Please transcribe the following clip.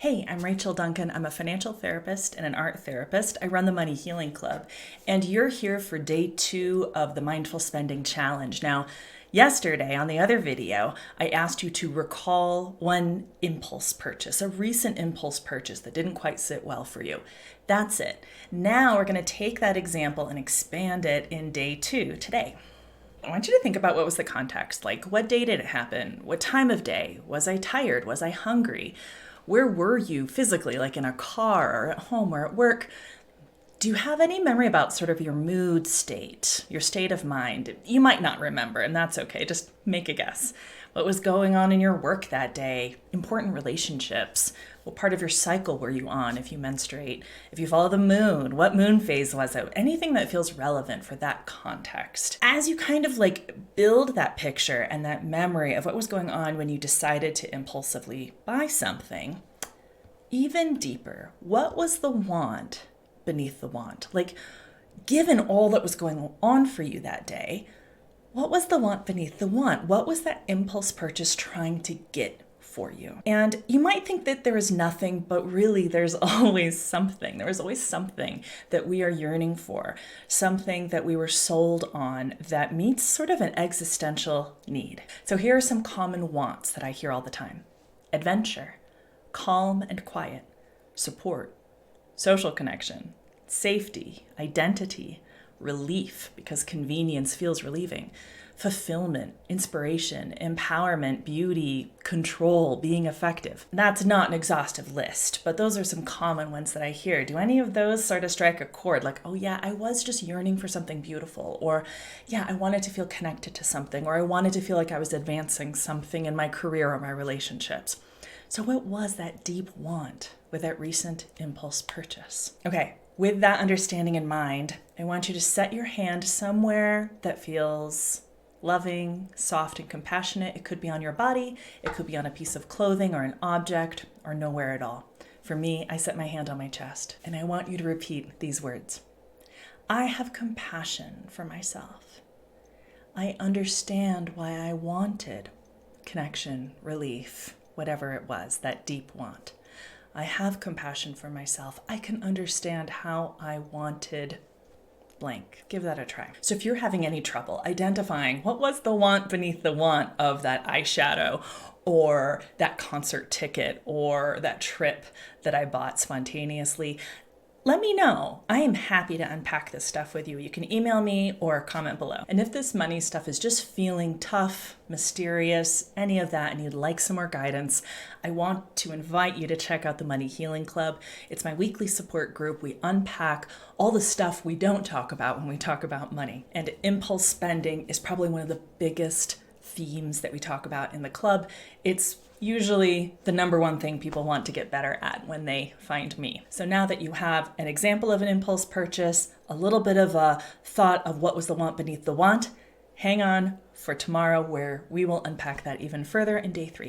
Hey, I'm Rachel Duncan. I'm a financial therapist and an art therapist. I run the Money Healing Club, and you're here for day 2 of the Mindful Spending Challenge. Now, yesterday on the other video, I asked you to recall one impulse purchase, a recent impulse purchase that didn't quite sit well for you. That's it. Now we're going to take that example and expand it in day 2 today. I want you to think about what was the context. Like, what day did it happen? What time of day? Was I tired? Was I hungry? Where were you physically, like in a car or at home or at work? Do you have any memory about sort of your mood state, your state of mind? You might not remember, and that's okay. Just make a guess. What was going on in your work that day? Important relationships? What part of your cycle were you on if you menstruate? If you follow the moon, what moon phase was it? Anything that feels relevant for that context. As you kind of like build that picture and that memory of what was going on when you decided to impulsively buy something, even deeper, what was the want beneath the want? Like, given all that was going on for you that day, what was the want beneath the want? What was that impulse purchase trying to get for you? And you might think that there is nothing, but really there's always something. There is always something that we are yearning for, something that we were sold on that meets sort of an existential need. So here are some common wants that I hear all the time. Adventure, calm and quiet, support, social connection, safety, identity, relief, because convenience feels relieving, fulfillment, inspiration, empowerment, beauty, control, being effective. That's not an exhaustive list, but those are some common ones that I hear. Do any of those sort of strike a chord? Like, oh yeah, I was just yearning for something beautiful, or yeah, I wanted to feel connected to something, or I wanted to feel like I was advancing something in my career or my relationships. So what was that deep want with that recent impulse purchase? Okay, with that understanding in mind, I want you to set your hand somewhere that feels loving, soft, and compassionate. It could be on your body, it could be on a piece of clothing or an object, or nowhere at all. For me, I set my hand on my chest, and I want you to repeat these words. I have compassion for myself. I understand why I wanted connection, relief, whatever it was, that deep want. I have compassion for myself. I can understand how I wanted blank. Give that a try. So if you're having any trouble identifying what was the want beneath the want of that eyeshadow or that concert ticket or that trip that I bought spontaneously, let me know. I am happy to unpack this stuff with you. You can email me or comment below. And if this money stuff is just feeling tough, mysterious, any of that, and you'd like some more guidance, I want to invite you to check out the Money Healing Club. It's my weekly support group. We unpack all the stuff we don't talk about when we talk about money. And impulse spending is probably one of the biggest themes that we talk about in the club. It's usually the number one thing people want to get better at when they find me. So now that you have an example of an impulse purchase, a little bit of a thought of what was the want beneath the want, hang on for tomorrow where we will unpack that even further in day 3.